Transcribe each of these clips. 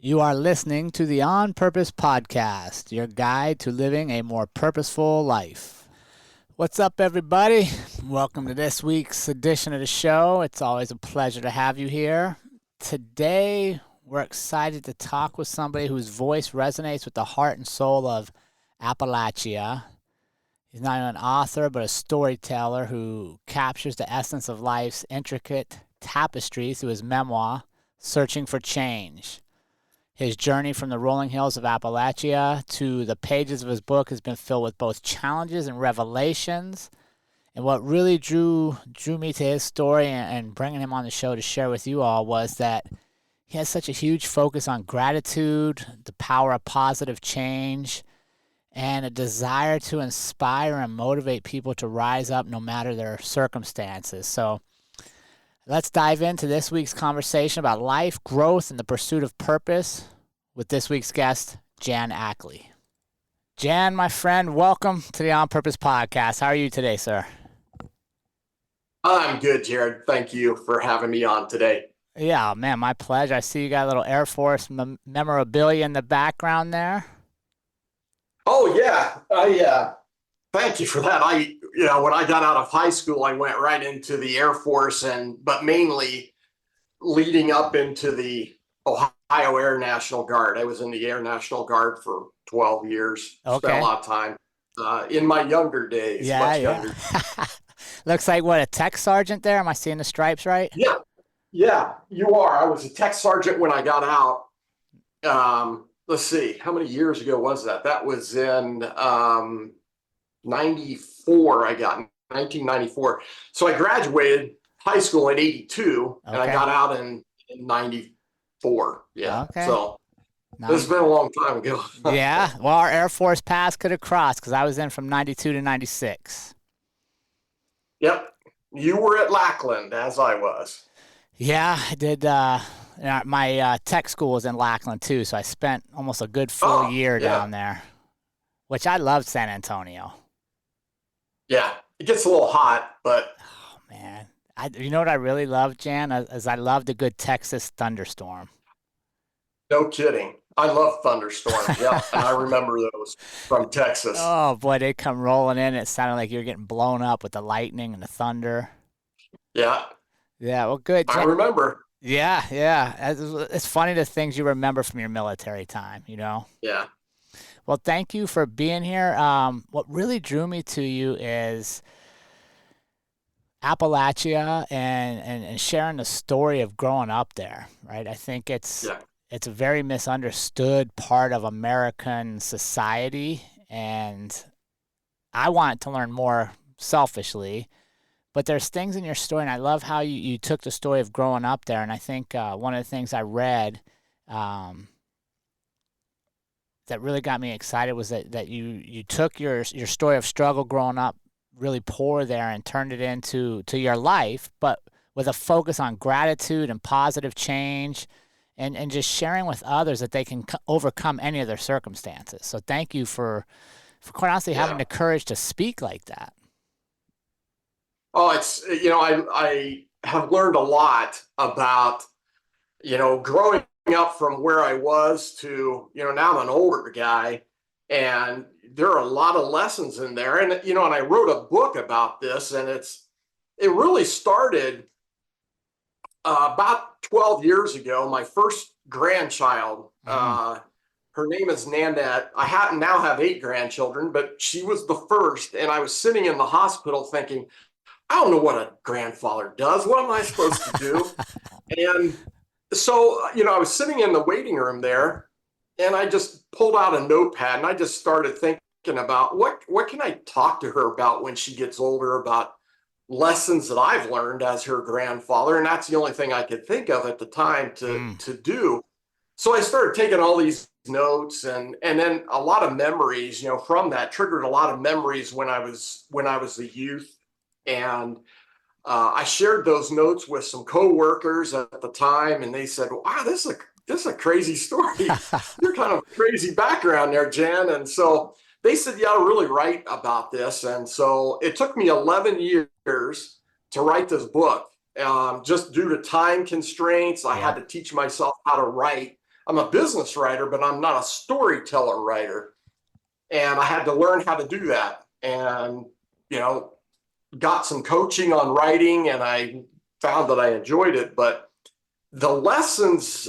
You are listening to the On Purpose Podcast, your guide to living a more purposeful life. What's up, everybody? Welcome to this week's edition of the show. It's always a pleasure to have you here. Today, we're excited to talk with somebody whose voice resonates with the heart and soul of Appalachia. He's not only an author, but a storyteller who captures the essence of life's intricate tapestry through his memoir, Searching for Change. His journey from the rolling hills of Appalachia to the pages of his book has been filled with both challenges and revelations. And what really drew me to his story and bringing him on the show to share with you all was that he has such a huge focus on gratitude, the power of positive change, and a desire to inspire and motivate people to rise up no matter their circumstances. So let's dive into this week's conversation about life, growth, and the pursuit of purpose with this week's guest, Jan Ackley. Jan, my friend, welcome to the On Purpose Podcast. How are you today, sir? I'm good, Jerrod. Thank you for having me on today. Yeah, man, my pleasure. I see you got a little Air Force memorabilia in the background there. Oh, yeah. Thank you for that. When I got out of high school, I went right into the Air Force, but mainly leading up into the Ohio Air National Guard. I was in the Air National Guard for 12 years. Okay. Spent a lot of time in my younger days. Younger. Looks like, what, a tech sergeant there? Am I seeing the stripes right? Yeah, you are. I was a tech sergeant when I got out. Let's see, how many years ago was that? That was in 94. I got in 1994. So I graduated high school in 82, and I got out in 94. Yeah. Okay. So this has been a long time ago. Yeah. Well, our Air Force paths could have crossed because I was in from 92 to 96. Yep. You were at Lackland, as I was. Yeah, I did. My tech school was in Lackland, too, so I spent almost a good full year down there, which I loved San Antonio. Yeah, it gets a little hot, but... Oh, man. You know what I really love, Jan? Is I loved a good Texas thunderstorm. No kidding. I love thunderstorms, yeah, and I remember those from Texas. Oh, boy, they'd come rolling in. It sounded like you were getting blown up with the lightning and the thunder. Yeah. Yeah, well, good. I remember. Yeah. It's funny the things you remember from your military time, you know? Yeah. Well, thank you for being here. What really drew me to you is Appalachia and sharing the story of growing up there, right? I think it's a very misunderstood part of American society, and I wanted to learn more selfishly. But there's things in your story, and I love how you took the story of growing up there. And I think one of the things I read that really got me excited was that you took your story of struggle growing up really poor there and turned it into your life, but with a focus on gratitude and positive change and just sharing with others that they can overcome any of their circumstances. So thank you for quite honestly having the courage to speak like that. Oh, I have learned a lot about, growing up from where I was to, now I'm an older guy, and there are a lot of lessons in there. And, and I wrote a book about this, and it really started about 12 years ago. My first grandchild, her name is Nanette. I now have 8 grandchildren, but she was the first. And I was sitting in the hospital thinking, I don't know what a grandfather does. What am I supposed to do? And so, I was sitting in the waiting room there, and I just pulled out a notepad, and I just started thinking about what can I talk to her about when she gets older, about lessons that I've learned as her grandfather. And that's the only thing I could think of at the time to do. So I started taking all these notes, and then a lot of memories, from that triggered a lot of memories when I was a youth. And I shared those notes with some coworkers at the time, and they said, "Wow, this is a crazy story. You're kind of a crazy background there, Jan." And so they said, "You ought to really write about this." And so it took me 11 years to write this book, just due to time constraints. I had to teach myself how to write I'm a business writer, but I'm not a storyteller writer. And I had to learn how to do that. And, got some coaching on writing, and I found that I enjoyed it. But the lessons,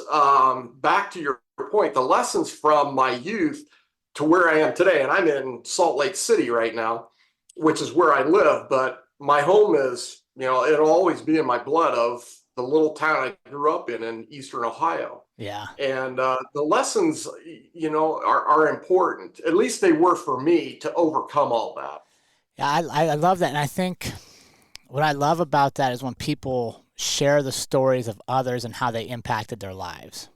back to your point, the lessons from my youth to where I am today, and I'm in Salt Lake City right now, which is where I live, but my home is, it'll always be in my blood of the little town I grew up in Eastern Ohio. Yeah. And the lessons, are important. At least they were for me to overcome all that. Yeah, I love that. And I think what I love about that is when people share the stories of others and how they impacted their lives,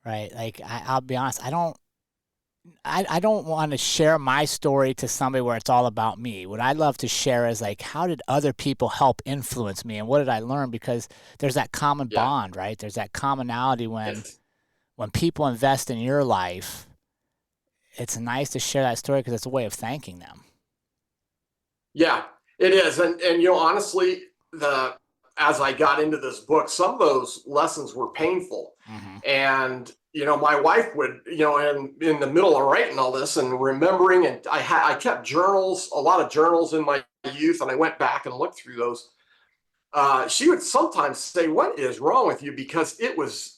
right? Like, I'll be honest, I don't want to share my story to somebody where it's all about me. What I love to share is, like, how did other people help influence me, and what did I learn? Because there's that common bond, right? There's that commonality when people invest in your life. It's nice to share that story because it's a way of thanking them. Yeah, it is. And honestly, as I got into this book, some of those lessons were painful. Mm-hmm. And, my wife would, in the middle of writing all this and remembering, and I kept journals, a lot of journals in my youth, and I went back and looked through those. She would sometimes say, "What is wrong with you?" Because it was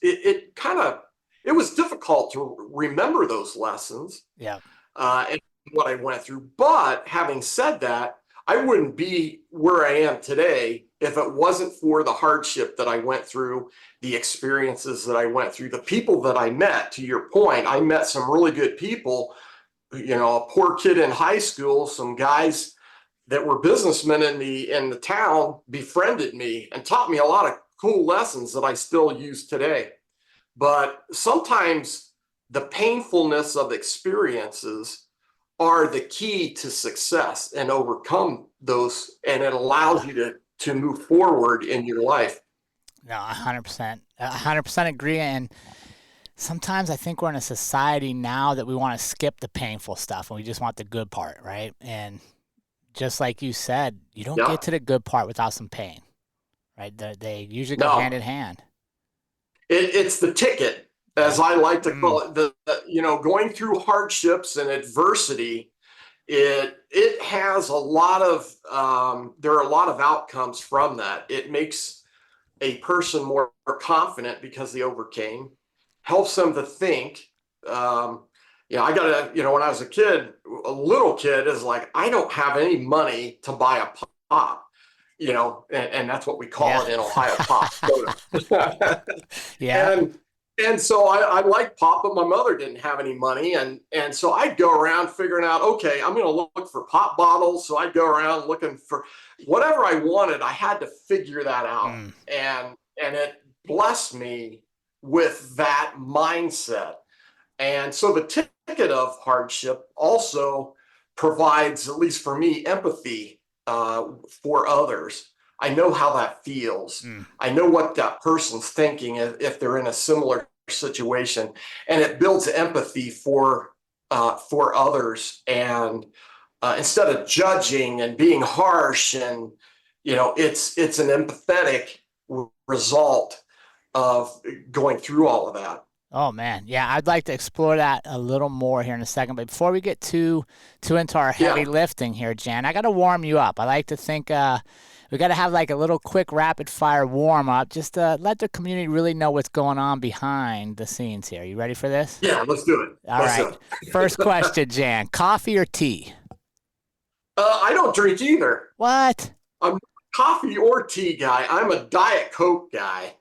difficult to remember those lessons. Yeah. And what I went through. But having said that, I wouldn't be where I am today if it wasn't for the hardship that I went through, the experiences that I went through, the people that I met. To your point, I met some really good people, a poor kid in high school, some guys that were businessmen in the town befriended me and taught me a lot of cool lessons that I still use today. But sometimes the painfulness of experiences are the key to success and overcome those, and it allows you to move forward in your life. No, 100% agree. And sometimes I think we're in a society now that we want to skip the painful stuff and we just want the good part, right? And just like you said, you don't get to the good part without some pain, right? They usually go hand in hand. It's the ticket, as I like to call it. Going through hardships and adversity, it has a lot of there are a lot of outcomes from that. It makes a person more confident because they overcame, helps them to think. I got to, when I was a kid, a little kid is like, I don't have any money to buy a pop, and that's what we call it in Ohio, pop soda. Yeah. And so I like pop, but my mother didn't have any money. And so I'd go around figuring out, okay, I'm going to look for pop bottles. So I'd go around looking for whatever I wanted. I had to figure that out. And it blessed me with that mindset. And so the ticket of hardship also provides, at least for me, empathy for others. I know how that feels. I know what that person's thinking if they're in a similar situation, and it builds empathy for others. And instead of judging and being harsh, and it's an empathetic result of going through all of that. Oh, man. Yeah, I'd like to explore that a little more here in a second. But before we get too into our heavy lifting here, Jan, I got to warm you up. I like to think we got to have like a little quick rapid fire warm up just to let the community really know what's going on behind the scenes here. You ready for this? Yeah, let's do it. All right. First question, Jan. Coffee or tea? I don't drink either. What? I'm a coffee or tea guy. I'm a Diet Coke guy.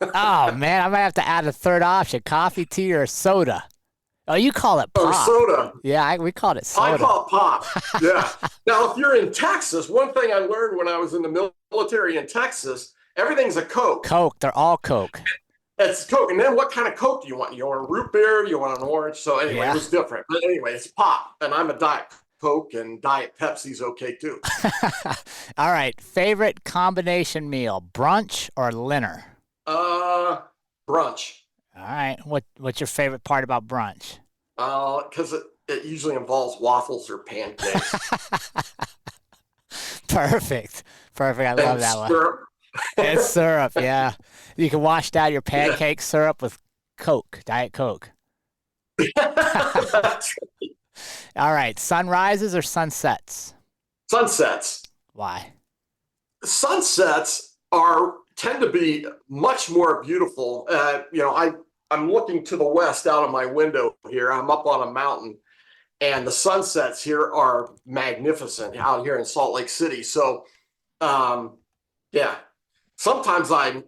Oh, man, I might have to add a third option. Coffee, tea, or soda? Oh, you call it pop. Or soda. Yeah, we called it soda. I call it pop. Yeah. Now, if you're in Texas, one thing I learned when I was in the military in Texas, everything's a Coke. Coke. They're all Coke. It's Coke. And then what kind of Coke do you want? You want a root beer? You want an orange? So anyway, It was different. But anyway, it's pop. And I'm a Diet Coke, and Diet Pepsi's okay too. All right. Favorite combination meal, brunch or dinner? Brunch. All right. What's your favorite part about brunch? Because it usually involves waffles or pancakes. Perfect. I love that syrup. one. It's syrup, yeah. You can wash down your pancake syrup with Coke, Diet Coke. That's- All right, sunrises or sunsets? Sunsets. Why? Sunsets tend to be much more beautiful. I'm looking to the west out of my window here. I'm up on a mountain, and the sunsets here are magnificent out here in Salt Lake City. So, yeah, sometimes I'm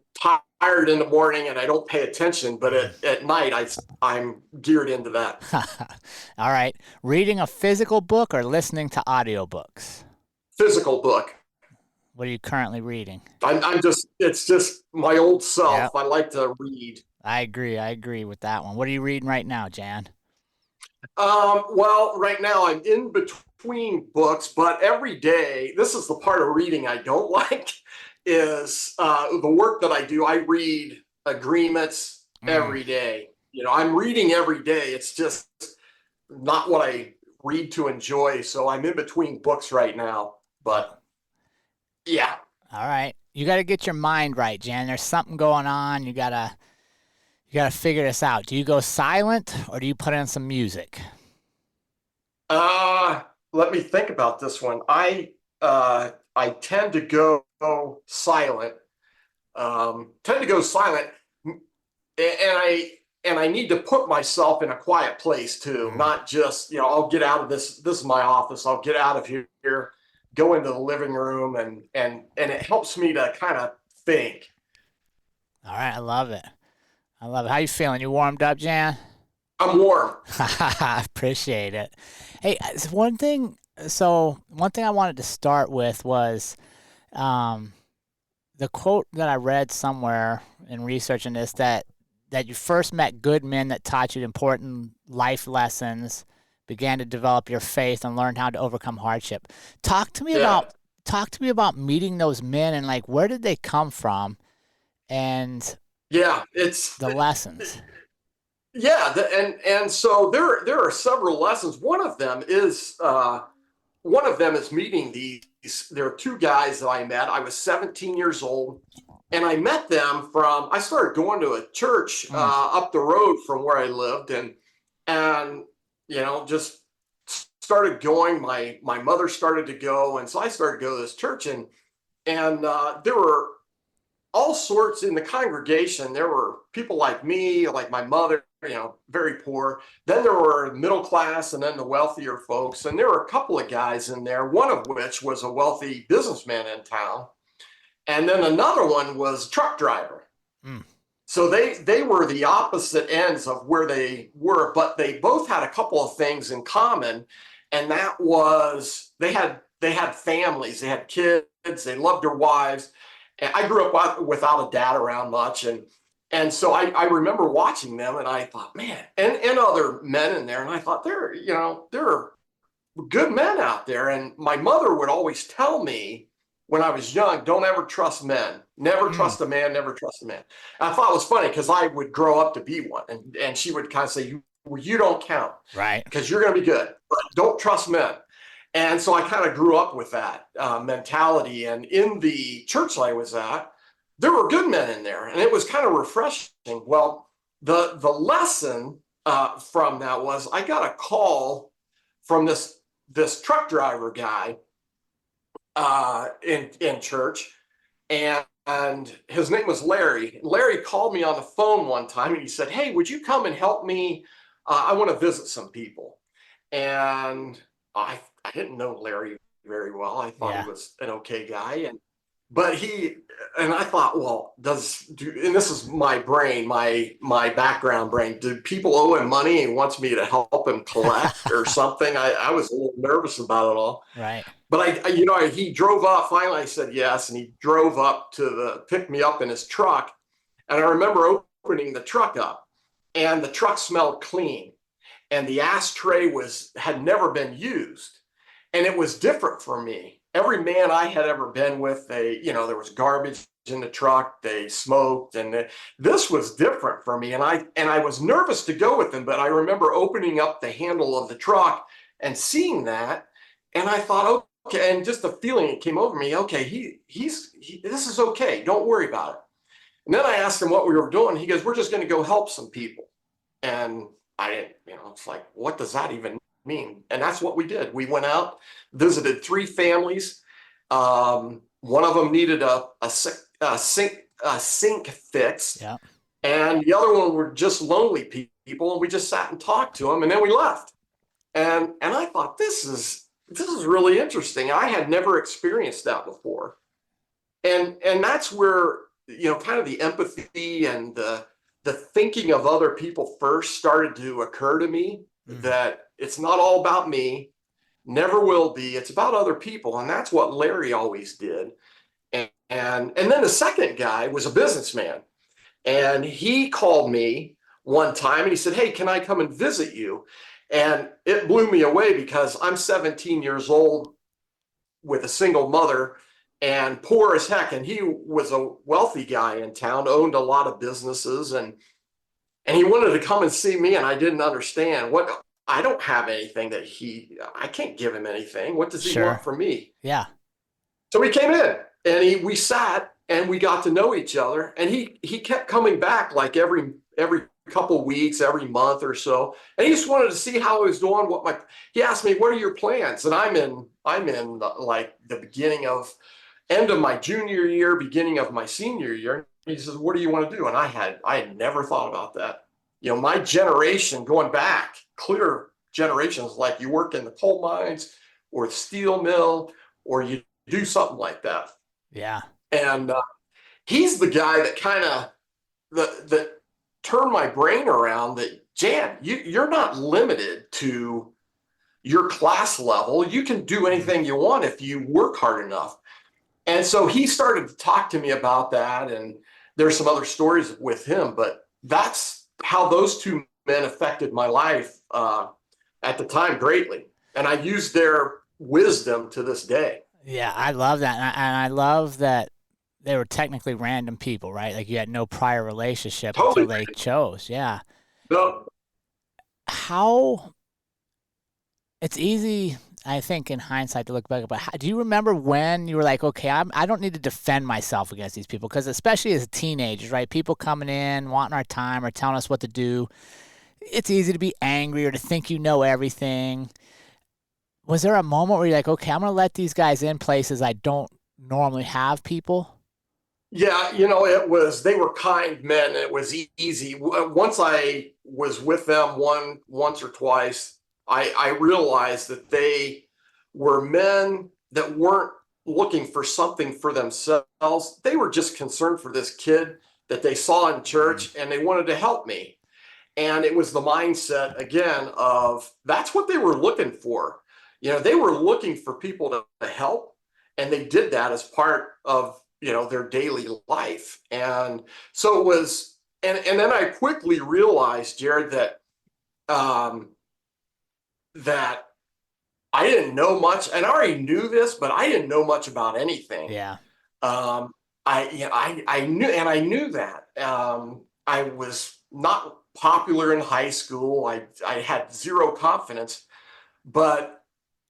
tired in the morning and I don't pay attention, but at night I'm geared into that. All right, reading a physical book or listening to audiobooks? Physical book. What are you currently reading? It's just my old self. Yep. I like to read. I agree with that one. What are you reading right now, Jan? Well, right now I'm in between books, but every day, this is the part of reading I don't like, is the work that I do. I read agreements every day. I'm reading every day. It's just not what I read to enjoy. So I'm in between books right now, but yeah. All right. You got to get your mind right, Jan. There's something going on. You got to figure this out. Do you go silent or do you put in some music? Let me think about this one. I tend to go silent. And I need to put myself in a quiet place too, not just, I'll get out of this. This is my office. I'll get out of here, go into the living room, and it helps me to kind of think. All right, I love it. How you feeling? You warmed up, Jan? I'm warm. Appreciate it. Hey, one thing I wanted to start with was the quote that I read somewhere in researching this, that you first met good men that taught you important life lessons, began to develop your faith, and learned how to overcome hardship. Talk to me about meeting those men, and like, where did they come from, and it's the lessons. Yeah, and so there are several lessons. One of them is meeting these. There are two guys that I met. I was 17 years old, and I met them I started going to a church up the road from where I lived, and just started going. My mother started to go, and so I started to go to this church, and there were all sorts in the congregation. There were people like me, like my mother, very poor. Then there were middle class, and then the wealthier folks. And there were a couple of guys in there, one of which was a wealthy businessman in town. And then another one was a truck driver. So they were the opposite ends of where they were, but they both had a couple of things in common. And that was they had families, they had kids, they loved their wives. And I grew up without a dad around much, and so I remember watching them, and I thought, man, and other men in there, and I thought there are good men out there. And my mother would always tell me when I was young, don't ever trust men, never trust a man, never trust a man. And I thought it was funny because I would grow up to be one, and she would kind of say, you don't count, right? Because you're going to be good, but don't trust men. And so I kind of grew up with that mentality. And in the church I was at, there were good men in there, and it was kind of refreshing. Well, the lesson from that was I got a call from this truck driver guy in church, and his name was Larry. Larry called me on the phone one time, and he said, "Hey, would you come and help me? I want to visit some people." And I didn't know Larry very well. I thought he was an okay guy, but I thought, well, and this is my brain, my background brain. Do people owe him money and wants me to help him collect or something? I was a little nervous about it all. Right. But he drove up. Finally, I said yes, and he drove up to pick me up in his truck. And I remember opening the truck up, and the truck smelled clean, and the ashtray had never been used. And it was different for me. Every man I had ever been with, there was garbage in the truck, they smoked, and this was different for me. And I was nervous to go with them, but I remember opening up the handle of the truck and seeing that, and I thought, okay, and just the feeling it came over me, okay, this is okay, don't worry about it. And then I asked him what we were doing. He goes, we're just going to go help some people. And I didn't, it's like, what does that even mean? And that's what we did. We went out, visited 3 families. One of them needed a sink fixed. Yeah. And the other one were just lonely people. And we just sat and talked to them, and then we left. And I thought, this is really interesting. I had never experienced that before. And that's where, kind of the empathy and the thinking of other people first started to occur to me, that it's not all about me, never will be. It's about other people. And that's what Larry always did. And then the second guy was a businessman. And he called me one time and he said, hey, can I come and visit you? And it blew me away because I'm 17 years old with a single mother and poor as heck. And he was a wealthy guy in town, owned a lot of businesses, and he wanted to come and see me. And I didn't understand I don't have anything I can't give him anything. What does he want from me? Yeah. So he came in and we sat and we got to know each other. And he kept coming back like every couple weeks, every month or so. And he just wanted to see how I was doing. He asked me, what are your plans? And I'm in like the end of my junior year, beginning of my senior year. He says, what do you want to do? And I had never thought about that. My generation going back, clear generations, like you work in the coal mines or the steel mill, or you do something like that. Yeah. And he's the guy that kind of that turned my brain around, that Jan, you're not limited to your class level. You can do anything you want if you work hard enough. And so he started to talk to me about that. And there's some other stories with him, but that's how those 2 men affected my life at the time greatly. And I used their wisdom to this day. Yeah, I love that. And I love that they were technically random people, right? Like you had no prior relationship until they chose. Yeah. No. It's easy, I think, in hindsight to look back, but do you remember when you were like, okay, I don't need to defend myself against these people? Because especially as teenagers, right? People coming in, wanting our time or telling us what to do. It's easy to be angry or to think you know everything. Was there a moment where you're like, okay, I'm going to let these guys in places I don't normally have people? Yeah, they were kind men. It was easy. Once I was with them once or twice, I realized that they were men that weren't looking for something for themselves. They were just concerned for this kid that they saw in church, and they wanted to help me. And it was the mindset, again, of that's what they were looking for. They were looking for people to help, and they did that as part of, their daily life. And so it was, and then I quickly realized, Jerrod, that I didn't know much, and I already knew this, but I didn't know much about anything. Yeah. I knew that. I was not popular in high school. I had zero confidence,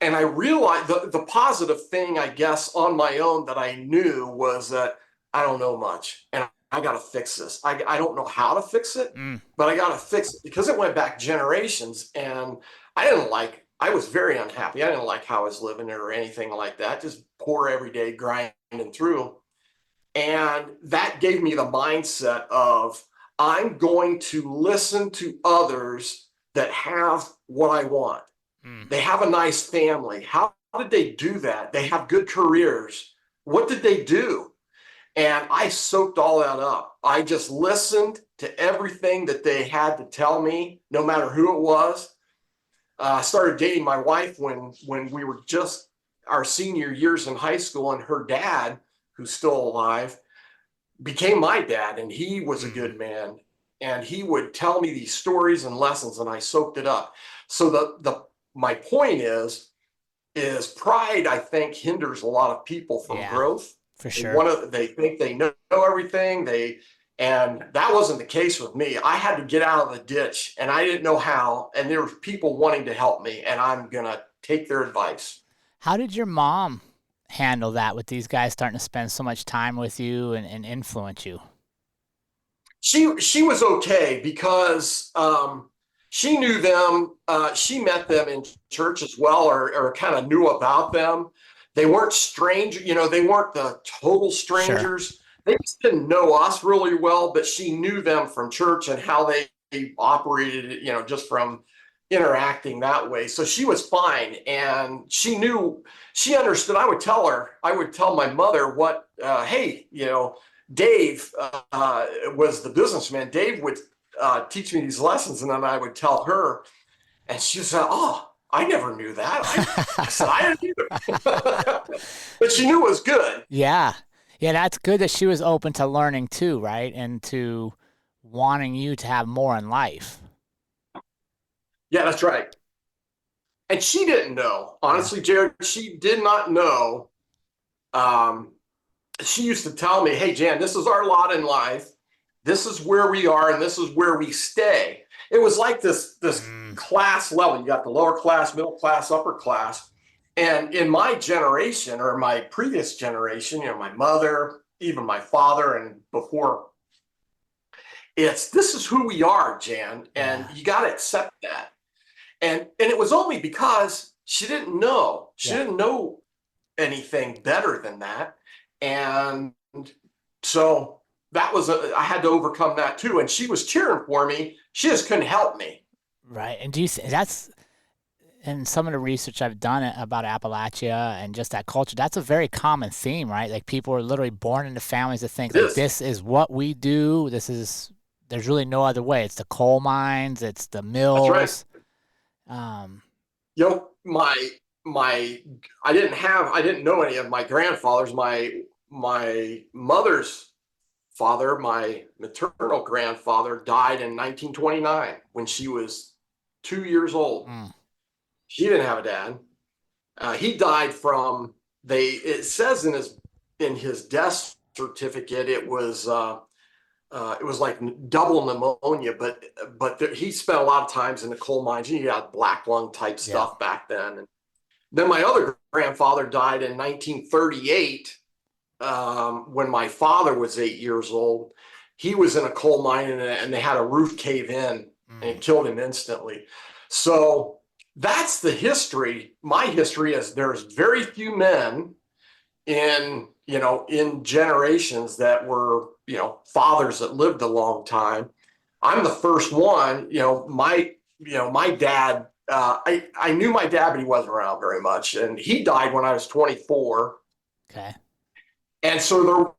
and I realized the positive thing, I guess, on my own that I knew was that I don't know much, and I got to fix this. I don't know how to fix it, but I got to fix it because it went back generations, and I was very unhappy. I didn't like how I was living or anything like that. Just poor every day grinding through. And that gave me the mindset of, I'm going to listen to others that have what I want. They have a nice family. How did they do that? They have good careers. What did they do? And I soaked all that up. I just listened to everything that they had to tell me, no matter who it was. I started dating my wife when we were just our senior years in high school, and her dad, who's still alive, became my dad, and he was a good man. And he would tell me these stories and lessons, and I soaked it up. So my point is pride, I think, hinders a lot of people from growth. For sure. They think they know everything. And that wasn't the case with me. I had to get out of the ditch, and I didn't know how. And there were people wanting to help me, and I'm going to take their advice. How did your mom handle that with these guys starting to spend so much time with you and influence you? She was okay because she knew them. She met them in church as well, or kind of knew about them. They weren't strange, they weren't the total Sure. strangers. They just didn't know us really well, but she knew them from church and how they operated, just from interacting that way. So she was fine, and she understood. I would tell my mother hey, Dave was the businessman. Dave would teach me these lessons, and then I would tell her, and she said, "Oh, I never knew that." I said, "I didn't either," but she knew it was good. Yeah. Yeah, that's good that she was open to learning too, right? And to wanting you to have more in life. Yeah, that's right. And she didn't know, Yeah. honestly, Jerrod. She did not know. Um, she used to tell me, "Hey, Jan, this is our lot in life. This is where we are, and this is where we stay." It was like this Mm, class level. You got the lower class, middle class, upper class. And in my generation, or my previous generation, my mother, even my father, and before, this is who we are, Jan, and yeah. you got to accept that. And it was only because she didn't know. She Yeah. didn't know anything better than that. And so I had to overcome that too. And she was cheering for me. She just couldn't help me. Right. And do you that's in some of the research I've done about Appalachia and just that culture, that's a very common theme, right? Like people are literally born into families that think It like is. this is what we do. There's really no other way. It's the coal mines, it's the That's right. mills. Um, My I didn't know any of my grandfathers. My mother's father, my maternal grandfather, died in 1929 when she was 2 years old. mm, She didn't have a dad. He died from it says in his death certificate it was like double pneumonia, but he spent a lot of times in the coal mines. He had black lung type yeah. stuff back then. And then my other grandfather died in 1938 when my father was 8 years old. He was in a coal mine, and they had a roof cave in, and Mm, it killed him instantly. So that's the history. My history is there's very few men in generations that were fathers that lived a long time. I'm the first one. My dad, I knew my dad, but he wasn't around very much, and he died when I was 24. okay. And so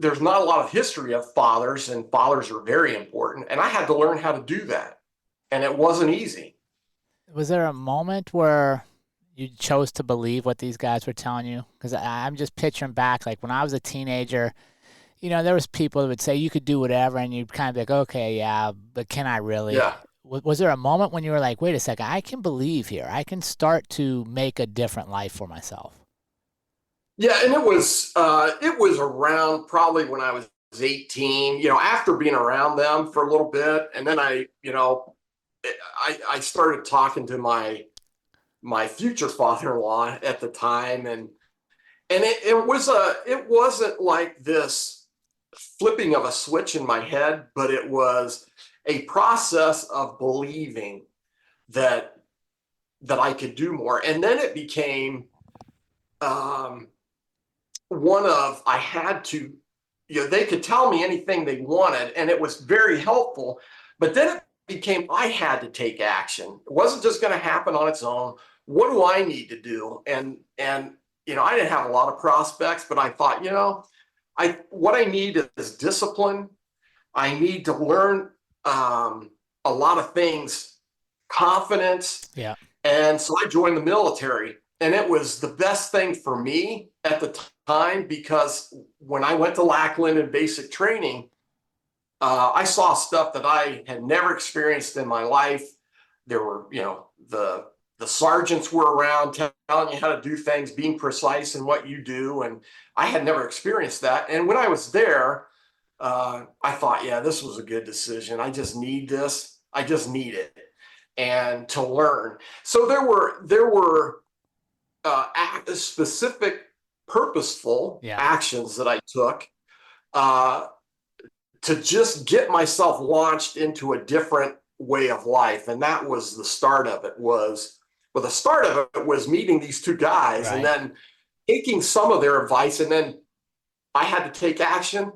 there's not a lot of history of fathers, and fathers are very important, and I had to learn how to do that, and it wasn't easy. Was there a moment where you chose to believe what these guys were telling you? Because I'm just picturing back, like when I was a teenager, there was people that would say you could do whatever, and you'd kind of be like, okay, yeah, but can I really? Yeah. Was there a moment when you were like, wait a second, I can believe here. I can start to make a different life for myself. Yeah, and it was around probably when I was 18, after being around them for a little bit. And then I started talking to my future father-in-law at the time, and it wasn't like this flipping of a switch in my head, but it was a process of believing that I could do more. And then it became um I had to, they could tell me anything they wanted, and it was very helpful. But then it became, I had to take action. It wasn't just going to happen on its own. What do I need to do? And I didn't have a lot of prospects, but I thought, what I need is discipline. I need to learn a lot of things, confidence. Yeah. And so I joined the military, and it was the best thing for me at the time, because when I went to Lackland in basic training, I saw stuff that I had never experienced in my life. There were, the sergeants were around telling you how to do things, being precise in what you do, and I had never experienced that. And when I was there, I thought, yeah, this was a good decision. I just need this. I just need it, and to learn. So there were specific, purposeful Yeah. actions that I took uh, to just get myself launched into a different way of life. And that was the start of it. The start of it was meeting these two guys, and then taking some of their advice, and then I had to take action.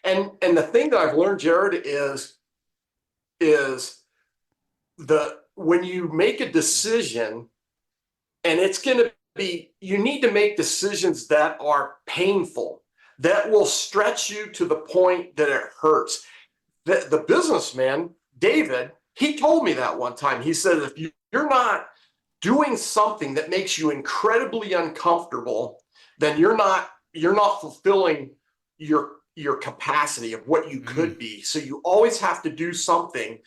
And the thing that I've learned, Jerrod, is when you make a decision, and it's going to be, you need to make decisions that are painful, that will stretch you to the point that it hurts. The businessman, David, he told me that one time. He said, if you're not doing something that makes you incredibly uncomfortable, then you're not fulfilling your capacity of what you could be. So you always have to do something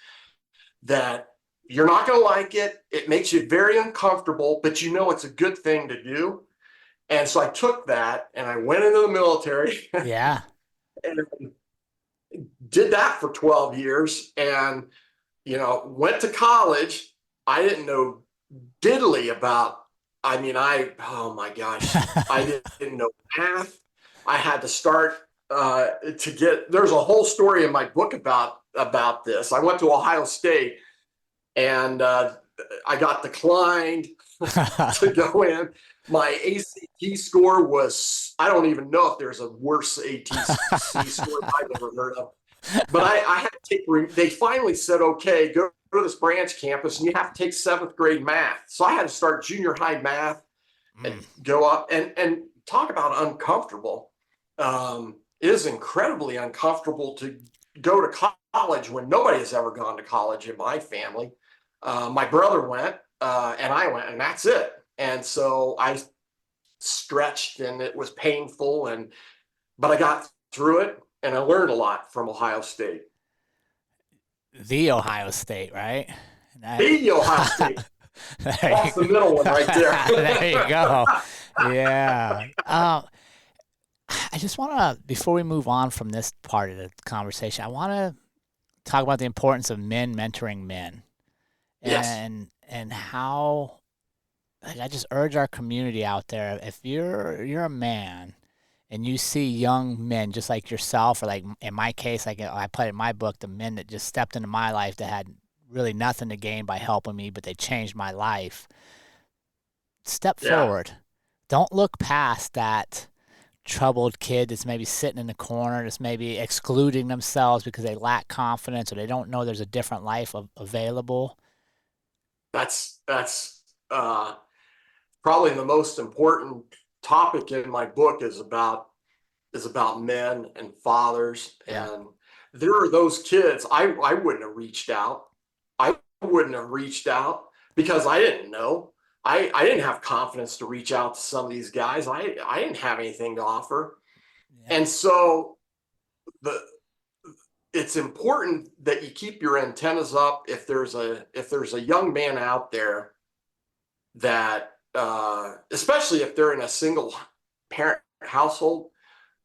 that you're not going to like it. It makes you very uncomfortable, but you know it's a good thing to do. And so I took that and I went into the military. Yeah. And did that for 12 years and, went to college. I didn't know diddly about, oh my gosh, I didn't know math. I had to start there's a whole story in my book about this. I went to Ohio State and I got declined to go in. My ACT score was, I don't even know if there's a worse ATC score I've ever heard of. But I had to take, they finally said, okay, go to this branch campus and you have to take 7th grade math. So I had to start junior high math and go up and talk about uncomfortable. It is incredibly uncomfortable to go to college when nobody has ever gone to college in my family. My brother went and I went, and that's it. And so I stretched and it was painful, but I got through it and I learned a lot from Ohio State. The Ohio State, right? The Ohio State. That's the middle one right there. There you go. Yeah. I just want to, before we move on from this part of the conversation, I want to talk about the importance of men mentoring men. Yes. And how, I just urge our community out there, if you're a man and you see young men just like yourself, or like in my case, like I put in my book, the men that just stepped into my life that had really nothing to gain by helping me, but they changed my life. Step forward. Don't look past that troubled kid that's maybe sitting in the corner, that's maybe excluding themselves because they lack confidence or they don't know there's a different life available. That's probably the most important topic in my book is about men and fathers. Yeah. And there are those kids. I wouldn't have reached out. I wouldn't have reached out because I didn't know. I didn't have confidence to reach out to some of these guys. I didn't have anything to offer. Yeah. And so it's important that you keep your antennas up. If there's a young man out there that, especially if they're in a single parent household,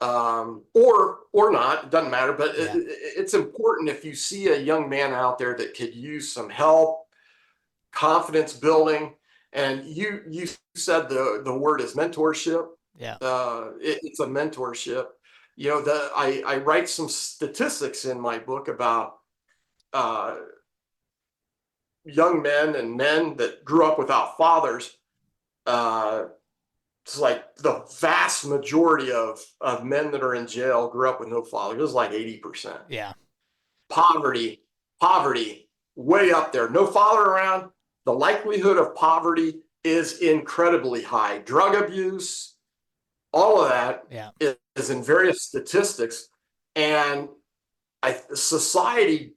or not, it doesn't matter, but it's important if you see a young man out there that could use some help, confidence building. And you said the word is mentorship. Yeah. It's a mentorship. I write some statistics in my book about young men and men that grew up without fathers. It's like the vast majority of men that are in jail grew up with no father. It was like 80%. Yeah. Poverty, way up there. No father around. The likelihood of poverty is incredibly high. Drug abuse, all of that is in various statistics. And society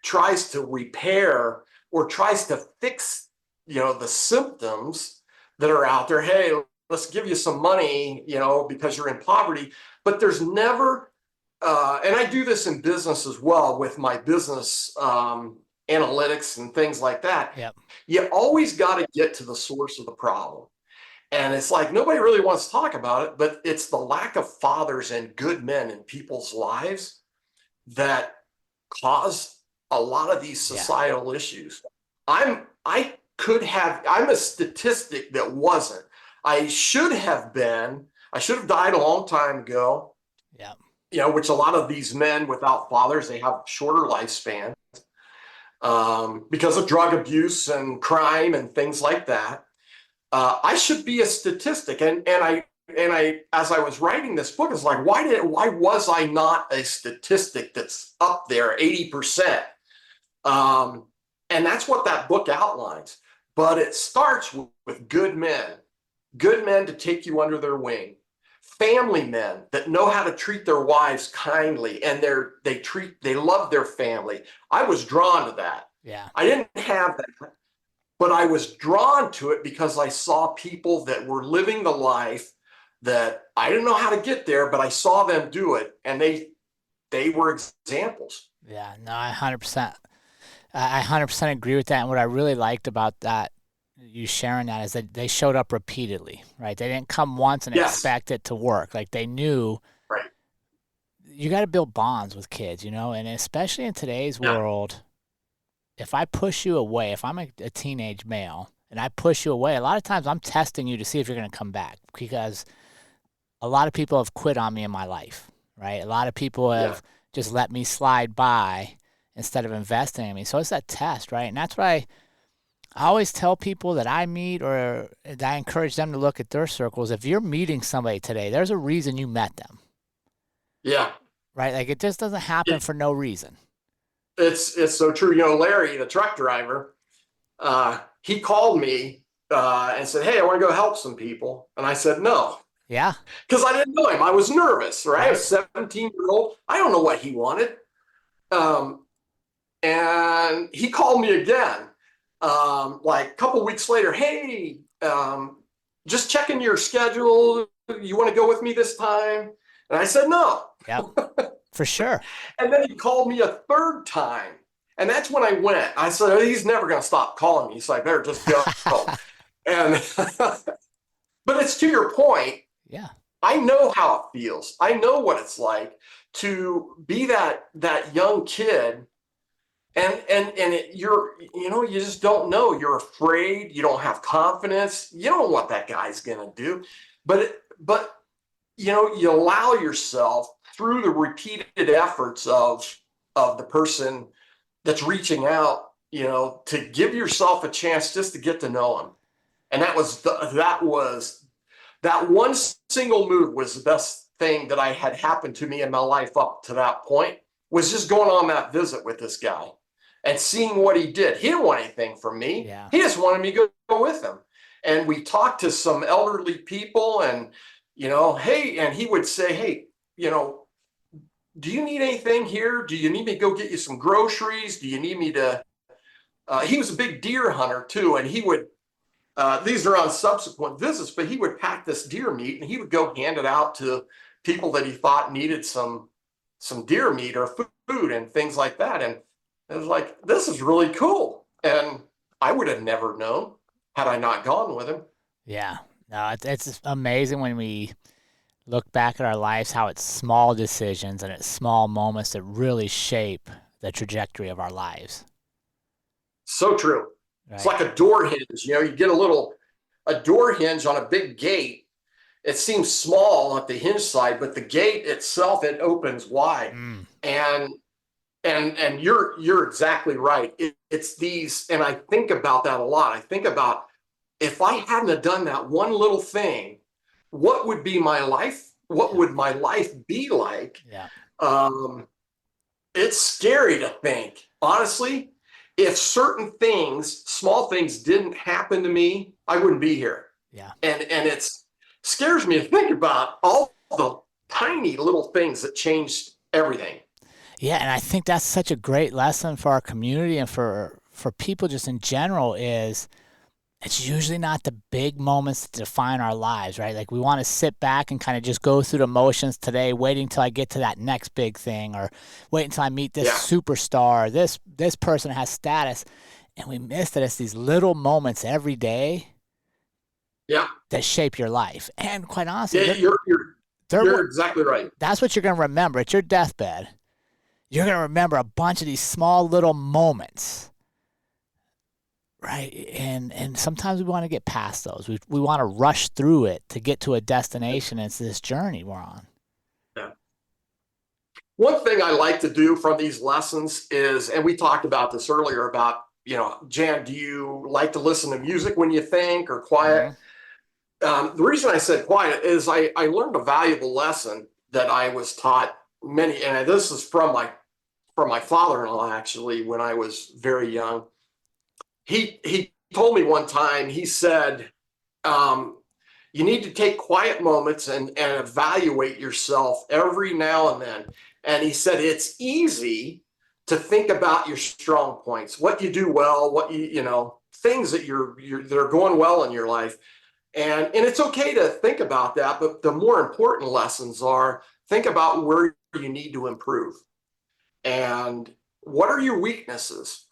tries to repair or tries to fix, the symptoms that are out there. Hey, let's give you some money, because you're in poverty. But there's never, and I do this in business as well with my business analytics and things like that. Yep. You always got to get to the source of the problem. And it's like nobody really wants to talk about it, but it's the lack of fathers and good men in people's lives that cause a lot of these societal issues. I'm a statistic that wasn't. I should have died a long time ago. Yeah. which a lot of these men without fathers, they have shorter lifespan because of drug abuse and crime and things like that. I should be a statistic. And I, as I was writing this book, it's like, why was I not a statistic that's up there, 80%? And that's what that book outlines. But it starts with good men to take you under their wing, family men that know how to treat their wives kindly, and they love their family. I was drawn to that. Yeah. I didn't have that, but I was drawn to it because I saw people that were living the life that I didn't know how to get there, but I saw them do it, and they were examples. Yeah, no, I 100%. I 100% agree with that. And what I really liked about that, you sharing that, is that they showed up repeatedly, right? They didn't come once and Yes. expect it to work. Like, they knew Right. you got to build bonds with kids, and especially in today's Yeah. world, if I push you away, if I'm a teenage male and I push you away, a lot of times I'm testing you to see if you're going to come back, because a lot of people have quit on me in my life, right? A lot of people have just let me slide by instead of investing in me. So it's that test, right? And that's what I always tell people that I meet, or that I encourage them to look at their circles. If you're meeting somebody today, there's a reason you met them. Yeah. Right? Like, it just doesn't happen for no reason. It's so true. Larry, the truck driver, he called me and said, "Hey, I want to go help some people." And I said, "No." Yeah. Because I didn't know him. I was nervous, right? I was Right. 17-year-old. I don't know what he wanted. And he called me again, like a couple weeks later. "Hey, just checking your schedule. You want to go with me this time?" And I said, "No." Yep. For sure. And then he called me a third time. And that's when I went. I said, "Oh, he's never going to stop calling me, so I better just go." And but it's to your point. Yeah. I know how it feels. I know what it's like to be that young kid, you just don't know. You're afraid. You don't have confidence. You don't know what that guy's going to do. But you allow yourself, through the repeated efforts of the person that's reaching out, to give yourself a chance just to get to know him. And that one single move was the best thing that I had happened to me in my life up to that point, was just going on that visit with this guy and seeing what he did. He didn't want anything from me. Yeah. He just wanted me to go with him. And we talked to some elderly people, and, hey, and he would say, "Hey, do you need anything here? Do you need me to go get you some groceries? Do you need me to," he was a big deer hunter too. And he would, these are on subsequent visits, but he would pack this deer meat and he would go hand it out to people that he thought needed some deer meat or food and things like that. And it was like, this is really cool. And I would have never known had I not gone with him. Yeah. No, it's amazing when we look back at our lives, how it's small decisions and it's small moments that really shape the trajectory of our lives. So true. Right? It's like a door hinge. You get a door hinge on a big gate. It seems small at the hinge side, but the gate itself, it opens wide. And you're exactly right. It's these, and I think about that a lot. I think about, if I hadn't have done that one little thing, what would be my life? What would my life be like? Yeah. It's scary to think, honestly. If certain things, small things, didn't happen to me, I wouldn't be here. Yeah. And it scares me to think about all the tiny little things that changed everything. Yeah, and I think that's such a great lesson for our community and for people just in general, is it's usually not the big moments that define our lives, right? Like, we want to sit back and kind of just go through the motions today, waiting till I get to that next big thing, or wait until I meet this superstar, this person has status. And we miss that it's these little moments every day that shape your life. And quite honestly, you're exactly right. That's what you're going to remember. At your deathbed, you're going to remember a bunch of these small little moments. Right. And sometimes we want to get past those. We want to rush through it to get to a destination. It's this journey we're on. Yeah. One thing I like to do from these lessons is, and we talked about this earlier about, Jan, do you like to listen to music when you think or quiet? Hmm. The reason I said quiet is I learned a valuable lesson that I was taught and this is from my father-in-law, actually, when I was very young. He told me one time, he said, um, you need to take quiet moments and evaluate yourself every now and then. And he said, it's easy to think about your strong points, what you do well, things that that are going well in your life. And it's okay to think about that, but the more important lessons are think about where you need to improve and what are your weaknesses.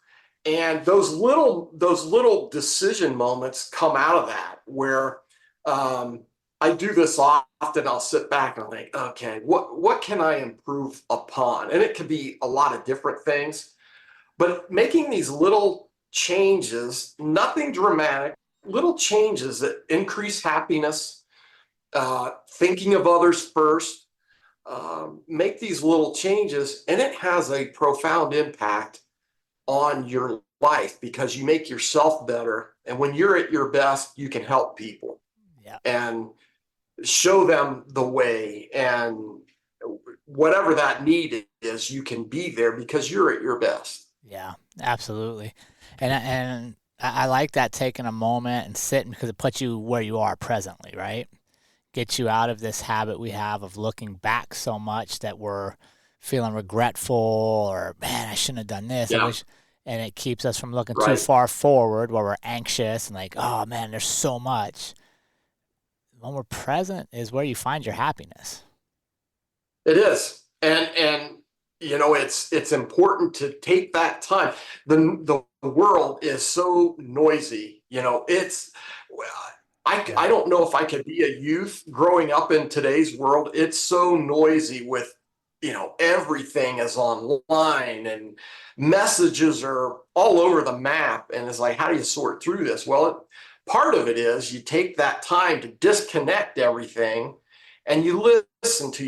And those little decision moments come out of that where I do this often. I'll sit back and think, okay, what can I improve upon? And it could be a lot of different things, but making these little changes, nothing dramatic, little changes that increase happiness, thinking of others first, make these little changes, and it has a profound impact on your life because you make yourself better. And when you're at your best, you can help people Yeah. and show them the way. And whatever that need is, you can be there because you're at your best. Yeah, absolutely. And I like that, taking a moment and sitting, because it puts you where you are presently, right? Gets you out of this habit we have of looking back so much that we're feeling regretful, or man, I shouldn't have done this. I Yeah, wish. And it keeps us from looking too right. far forward where we're anxious and like, oh man, there's so much. When we're present is where you find your happiness. It is. And it's important to take that time. The world is so noisy. Well, Yeah. I don't know if I could be a youth growing up in today's world. It's so noisy with, everything is online and messages are all over the map. And it's like, how do you sort through this? Well, part of it is you take that time to disconnect everything and you'll listen to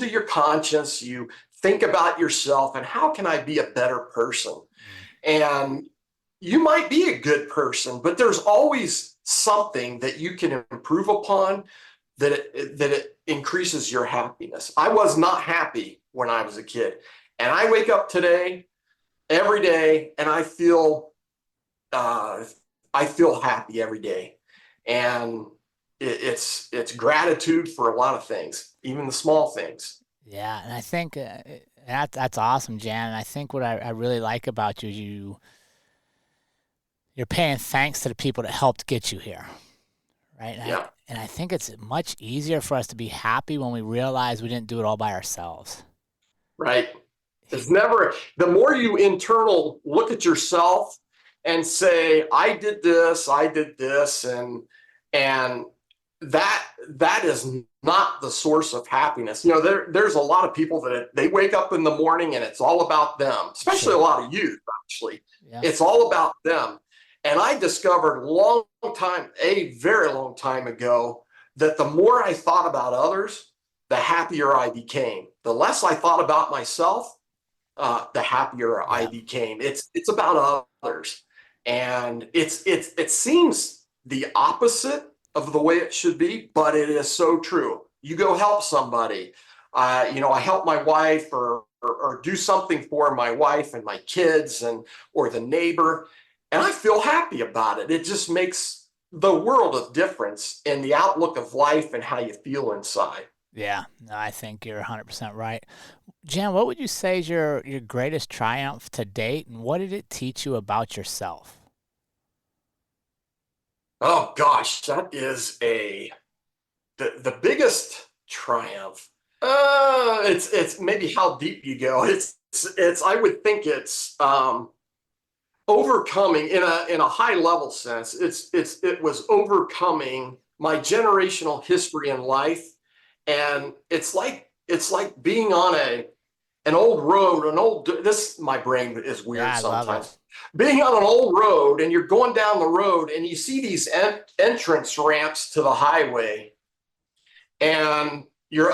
your conscience. You think about yourself and how can I be a better person? Mm. And you might be a good person, but there's always something that you can improve upon that it increases your happiness. I was not happy when I was a kid, and I wake up today every day and uh, I feel happy every day, and it's gratitude for a lot of things, even the small things. Yeah, and I think that's awesome, Jan. And I think what I really like about you is you're paying thanks to the people that helped get you here, right? Yeah, And I think it's much easier for us to be happy when we realize we didn't do it all by ourselves. right. It's never, the more you internal look at yourself and say, I did this, and that is not the source of happiness. There's a lot of people that they wake up in the morning and it's all about them, especially a Sure. lot of youth, actually. Yeah. It's all about them. And I discovered a very long time ago, that the more I thought about others, the happier I became. The less I thought about myself, the happier I Yeah. became. It's about others, and it seems the opposite of the way it should be, but it is so true. You go help somebody. I help my wife or do something for my wife and my kids or the neighbor, and I feel happy about it. It just makes the world of difference in the outlook of life and how you feel inside. Yeah. No, I think you're 100% right. Jan, what would you say is your greatest triumph to date, and what did it teach you about yourself? Oh gosh, that is the biggest triumph. It's maybe how deep you go. It's I would think it's overcoming in a high level sense. It was overcoming my generational history in life, and it's like being on an old road, this my brain is weird Yeah, I love it. sometimes. Being on an old road and you're going down the road and you see these entrance ramps to the highway, and you're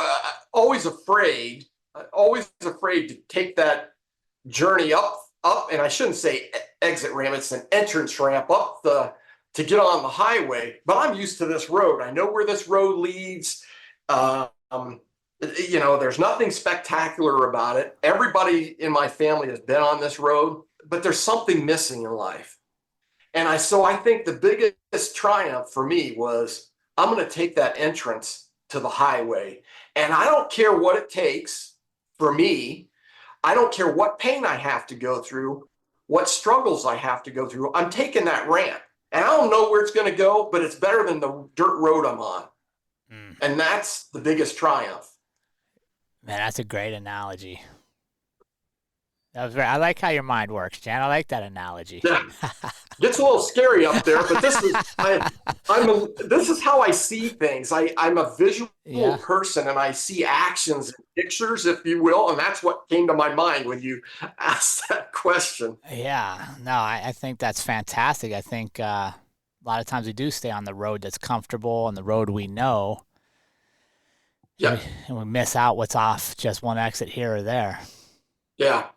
always afraid always afraid to take that journey up, and I shouldn't say exit ramp, it's an entrance ramp up to get on the highway. But I'm used to this road. I know where this road leads. Um, there's nothing spectacular about it. Everybody in my family has been on this road, but there's something missing in life. So I think the biggest triumph for me was I'm going to take that entrance to the highway. And I don't care what it takes for me. I don't care what pain I have to go through, what struggles I have to go through. I'm taking that ramp. And I don't know where it's going to go, but it's better than the dirt road I'm on. And that's the biggest triumph. Man, that's a great analogy. I like how your mind works, Jan. I like that analogy. Yeah. Gets a little scary up there, but this is how I see things. I'm a visual person, and I see actions and pictures, if you will, and that's what came to my mind when you asked that question. Yeah, no, I think that's fantastic. I think a lot of times we do stay on the road that's comfortable and the road we know. Yeah. And we miss out what's off just one exit here or there. Yeah.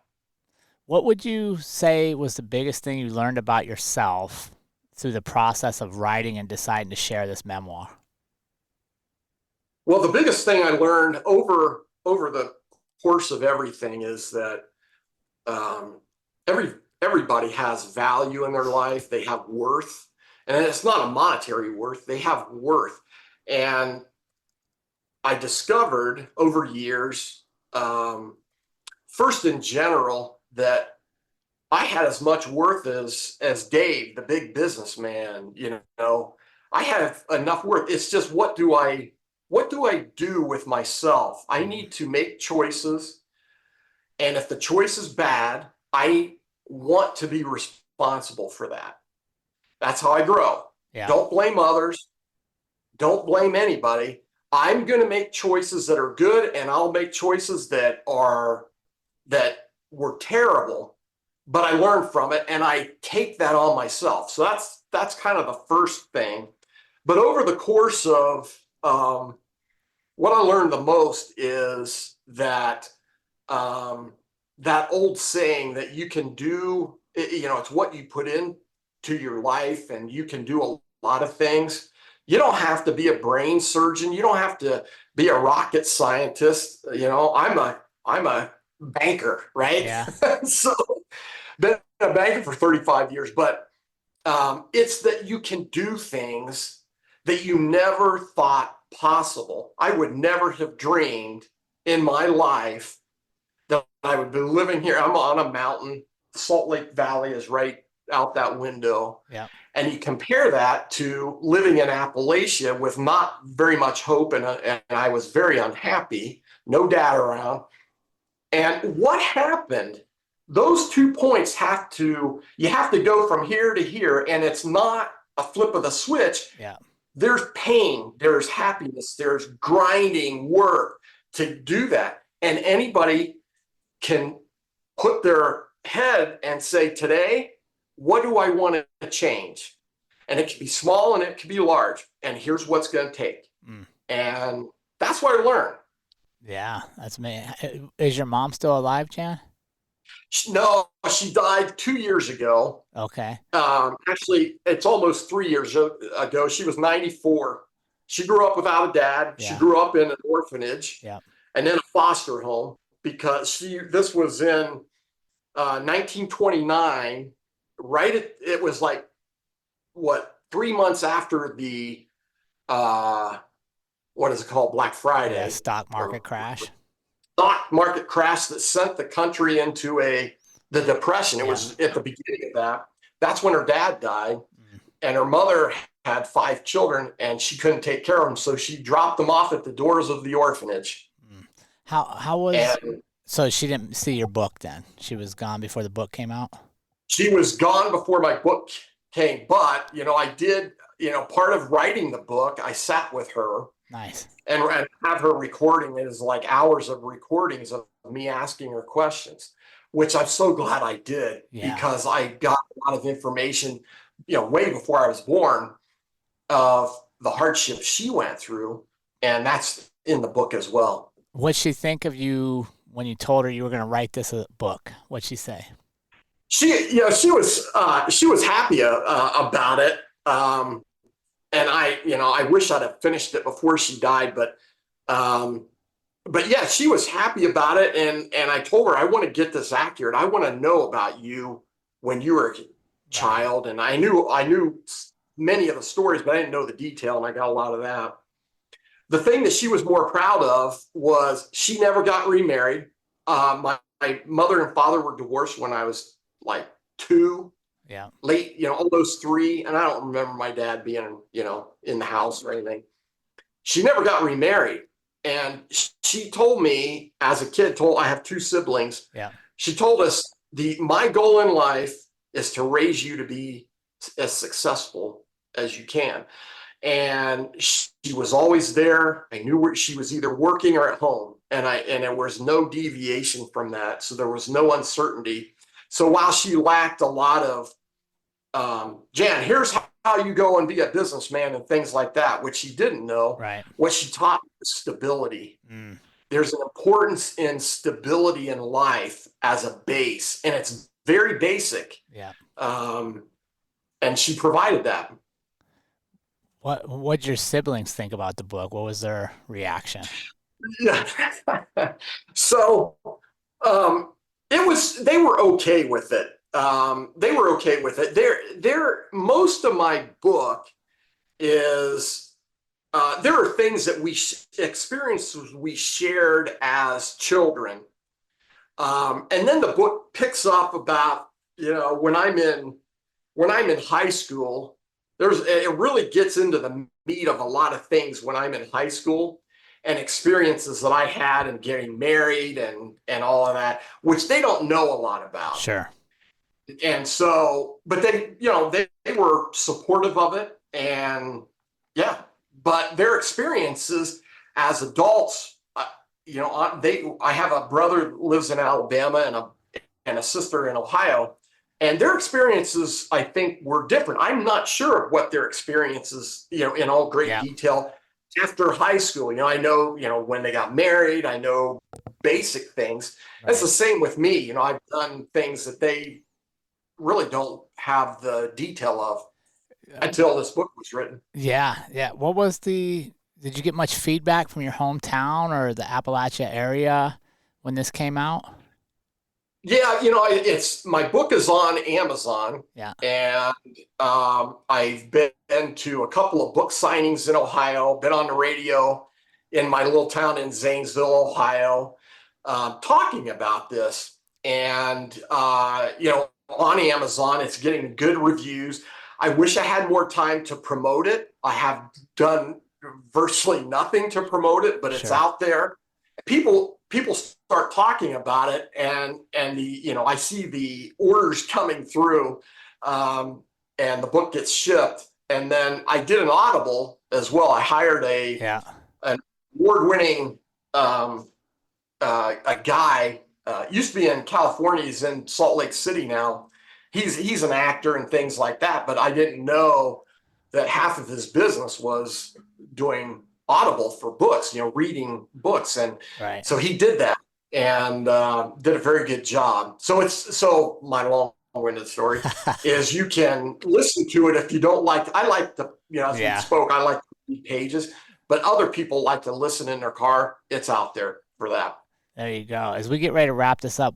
What would you say was the biggest thing you learned about yourself through the process of writing and deciding to share this memoir? Well, the biggest thing I learned over the course of everything is that everybody has value in their life. They have worth, and it's not a monetary worth. They have worth, and I discovered over years, first in general, that I had as much worth as Dave, the big businessman. I have enough worth. It's just what do I do with myself? I need to make choices, and if the choice is bad, I want to be responsible for that. That's how I grow. Yeah. Don't blame others. Don't blame anybody. I'm going to make choices that are good, and I'll make choices that were terrible, but I learned from it, and I take that on myself. So that's kind of the first thing. But over the course of what I learned the most is that that old saying that you can do, it's what you put into your life, and you can do a lot of things. You don't have to be a brain surgeon. You don't have to be a rocket scientist. I'm a banker, right? Yeah. So been a banker for 35 years, but it's that you can do things that you never thought possible. I would never have dreamed in my life that I would be living here. I'm on a mountain. Salt Lake Valley is right out that window. Yeah. And you compare that to living in Appalachia with not very much hope, and I was very unhappy, no dad around. And what happened? Those 2 points you have to go from here to here, and it's not a flip of the switch. Yeah. There's pain, there's happiness, there's grinding work to do that. And anybody can put their head and say, today, what do I want to change? And it can be small and it can be large. And here's what's going to take. And that's what I learned. Yeah, that's me. Is your mom still alive, Jan? No, she died 2 years ago. Okay. Actually, it's almost 3 years ago. She was 94. She grew up without a dad. Yeah. She grew up in an orphanage. Yeah. And then a foster home, because this was in 1929. It was like 3 months after the what is it called, Black Friday? Yeah, stock market crash. Stock market crash that sent the country into the depression. It was at the beginning of that. That's when her dad died, and her mother had 5 children, and she couldn't take care of them, so she dropped them off at the doors of the orphanage. How was? So she didn't see your book then? She was gone before the book came out? She was gone before my book came, but I did, part of writing the book, I sat with her. Nice. And have her recording. It is like hours of recordings of me asking her questions, which I'm so glad I did, because I got a lot of information, way before I was born, of the hardship she went through, and that's in the book as well. What'd she think of you when you told her you were going to write this book? What'd she say? She was happy about it. And I wish I'd have finished it before she died, but yeah, she was happy about it. And I told her, I want to get this accurate. I want to know about you when you were a child. And I knew many of the stories, but I didn't know the detail. And I got a lot of that. The thing that she was more proud of was she never got remarried. My mother and father were divorced when I was like 2, late, almost 3. And I don't remember my dad being, in the house or anything. She never got remarried. And she told me as a kid, I have 2 siblings. Yeah. She told us my goal in life is to raise you to be as successful as you can. And she was always there. I knew where she was either working or at home. And there was no deviation from that. So there was no uncertainty. So while she lacked a lot of, Jan, here's how you go and be a businessman and things like that, which she didn't know. Right. What she taught was stability. There's an importance in stability in life as a base, and it's very basic. Yeah. And she provided that. What did your siblings think about the book? What was their reaction? Yeah. So they were okay with it. They were okay with it. Most of my book is, there are things that experiences we shared as children. And then the book picks up about, when I'm in high school, it really gets into the meat of a lot of things when I'm in high school and experiences that I had and getting married and all of that, which they don't know a lot about. Sure. And so, but they were supportive of it, and yeah, but their experiences as adults, I have a brother who lives in Alabama and a sister in Ohio, and their experiences, I think, were different. I'm not sure what their experiences, in all great detail after high school. I know, when they got married, I know basic things. Right. It's the same with me. I've done things that they really don't have the detail of until this book was written. Yeah. Did you get much feedback from your hometown or the Appalachia area when this came out? Yeah, my book is on Amazon. Yeah. And I've been to a couple of book signings in Ohio, been on the radio in my little town in Zanesville, Ohio, talking about this. And, on Amazon, it's getting good reviews. I wish I had more time to promote it. I have done virtually nothing to promote it, but it's out there. People start talking about it, and I see the orders coming through, and the book gets shipped. And then I did an Audible as well. I hired an award-winning a guy. Used to be in California. He's in Salt Lake City now. He's an actor and things like that, but I didn't know that half of his business was doing Audible for books, reading books. And so he did that and did a very good job. So my long-winded story is you can listen to it if you don't like. I like as we spoke, I like to read pages, but other people like to listen in their car. It's out there for that. There you go. As we get ready to wrap this up,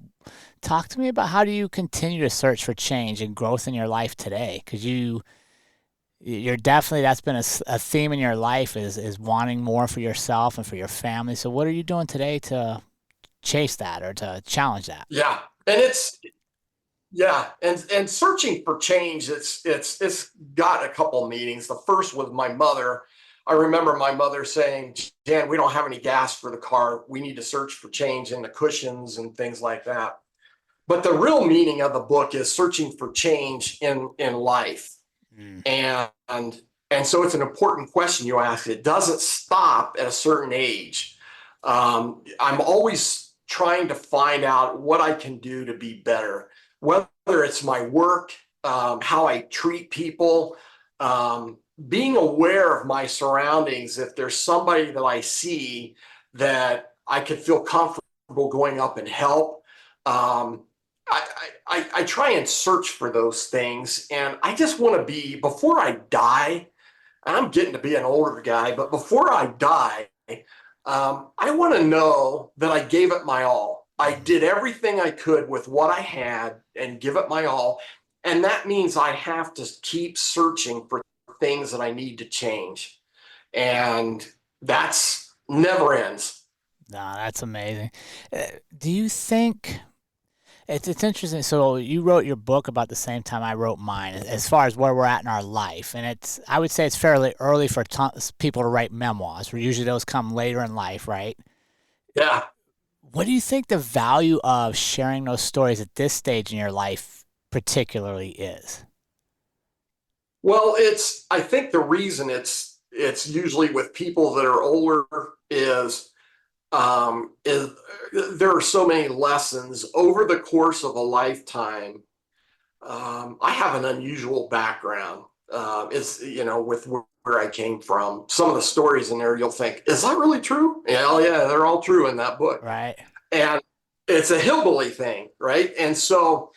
talk to me about how do you continue to search for change and growth in your life today? Because you're definitely, that's been a theme in your life is wanting more for yourself and for your family. So what are you doing today to chase that or to challenge that? Yeah. And and searching for change, it's got a couple meanings. The first with my mother. I remember my mother saying, "Jan, we don't have any gas for the car. We need to search for change in the cushions and things like that." But the real meaning of the book is searching for change in life. And so it's an important question you ask. It doesn't stop at a certain age. I'm always trying to find out what I can do to be better, whether it's my work, how I treat people, being aware of my surroundings. If there's somebody that I see that I could feel comfortable comfortable going up and help. Um, I try and search for those things, and I just want to be, before I die, I'm getting to be an older guy, but before I die, I want to know that I gave it my all. I did everything I could with what I had and give it my all. And that means I have to keep searching for things that I need to change. And that's never ends. No, that's amazing. Do you think it's interesting? So you wrote your book about the same time I wrote mine, as far as where we're at in our life, and I would say it's fairly early for people to write memoirs. Where usually those come later in life, right? Yeah. What do you think the value of sharing those stories at this stage in your life particularly is? Well, I think the reason it's usually with people that are older is there are so many lessons over the course of a lifetime. I have an unusual background. With where I came from. Some of the stories in there, you'll think, is that really true? Yeah, oh yeah, they're all true in that book. Right. And it's a hillbilly thing, right? And so,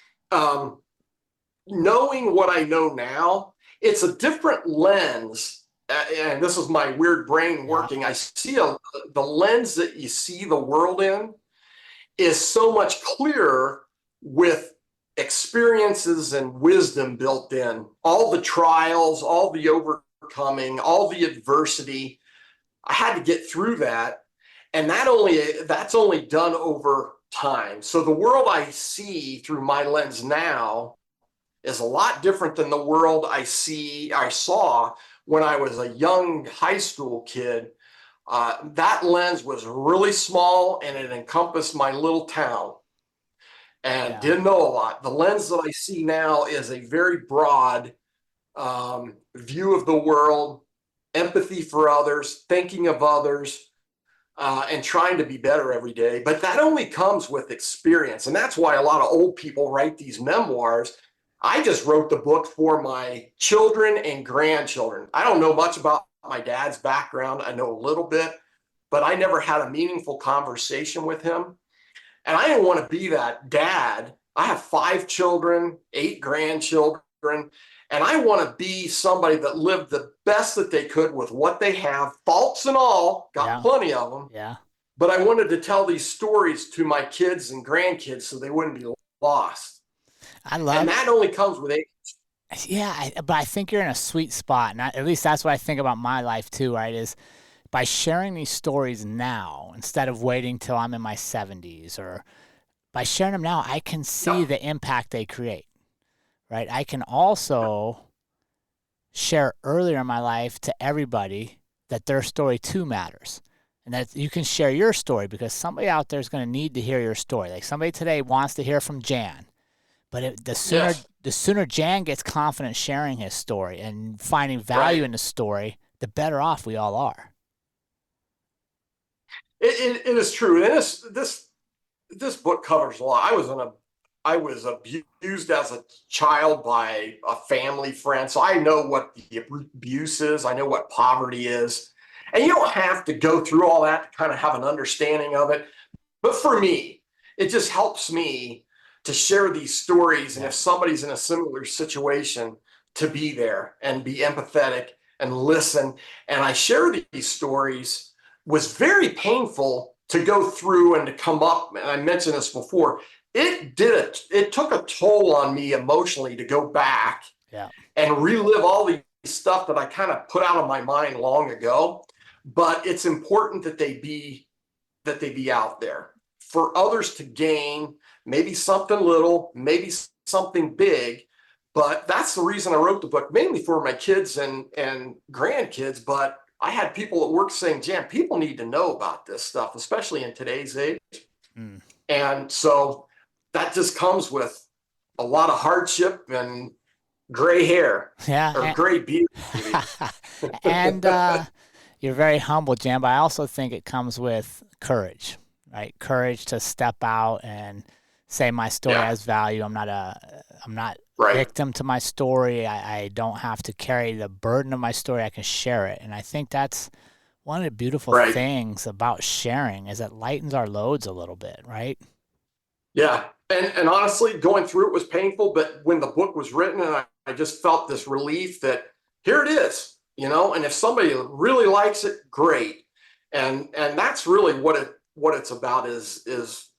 knowing what I know now, it's a different lens. And this is my weird brain working. I see the lens that you see the world in is so much clearer with experiences and wisdom built in. All the trials, all the overcoming, all the adversity. I had to get through that. And that's only done over time. So the world I see through my lens now is a lot different than the world I saw when I was a young high school kid. That lens was really small and it encompassed my little town and didn't know a lot. The lens that I see now is a very broad view of the world, empathy for others, thinking of others, and trying to be better every day. But that only comes with experience. And that's why a lot of old people write these memoirs. I just wrote the book for my children and grandchildren. I don't know much about my dad's background. I know a little bit, but I never had a meaningful conversation with him. And I didn't want to be that dad. I have 5 children, 8 grandchildren, and I want to be somebody that lived the best that they could with what they have, faults and all, got plenty of them. Yeah. But I wanted to tell these stories to my kids and grandkids so they wouldn't be lost. And that only comes with age. Yeah, but I think you're in a sweet spot, and at least that's what I think about my life too, right? Is by sharing these stories now instead of waiting till I'm in my 70s, or by sharing them now, I can see the impact they create, right? I can also share earlier in my life to everybody that their story too matters. And that you can share your story because somebody out there is going to need to hear your story. Like somebody today wants to hear from Jan. But the sooner Jan gets confident sharing his story and finding value in the story, the better off we all are. It is true. And this book covers a lot. I was abused as a child by a family friend, so I know what the abuse is. I know what poverty is, and you don't have to go through all that to kind of have an understanding of it. But for me, it just helps me to share these stories, and if somebody's in a similar situation, to be there and be empathetic and listen. And I share these stories. Was very painful to go through and to come up, and I mentioned this before, it took a toll on me emotionally to go back and relive all the stuff that I kind of put out of my mind long ago. But it's important that they be out there for others to gain, maybe something little, maybe something big. But that's the reason I wrote the book, mainly for my kids and grandkids. But I had people at work saying, Jan, people need to know about this stuff, especially in today's age. And so that just comes with a lot of hardship and gray hair. Or gray beard. And you're very humble, Jan, but I also think it comes with courage, right? Courage to step out and say my story has value. I'm not victim to my story. I don't have to carry the burden of my story. I can share it. And I think that's One of the beautiful Right. things about sharing is it lightens our loads a little bit, right? Yeah. And honestly, going through it was painful, but when the book was written, and I just felt this relief that here it is, and if somebody really likes it, great. And that's really what it's about is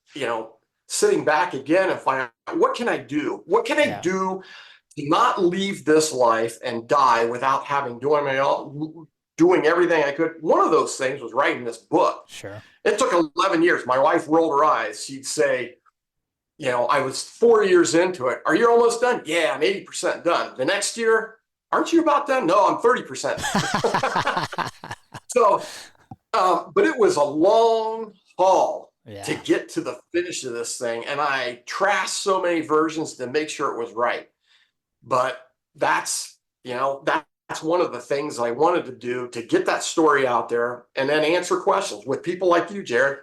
sitting back again and finding out, what can I do? What can I do to not leave this life and die without having doing everything I could? One of those things was writing this book. Sure. It took 11 years. My wife rolled her eyes. She'd say, I was 4 years into it. Are you almost done? Yeah, I'm 80% done. The next year, aren't you about done? No, I'm 30%. So, but it was a long haul to get to the finish of this thing. And I trashed so many versions to make sure it was right. But that's one of the things I wanted to do, to get that story out there and then answer questions with people like you, Jerrod.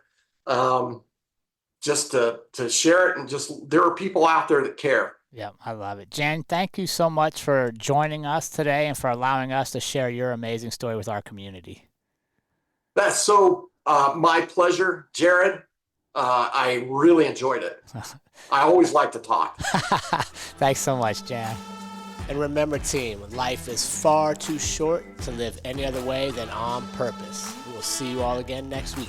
Just to share it, and just, there are people out there that care. Yeah, I love it. Jan, thank you so much for joining us today and for allowing us to share your amazing story with our community. That's so my pleasure, Jerrod. I really enjoyed it. I always like to talk. Thanks so much, Jan. And remember, team, life is far too short to live any other way than on purpose. We will see you all again next week.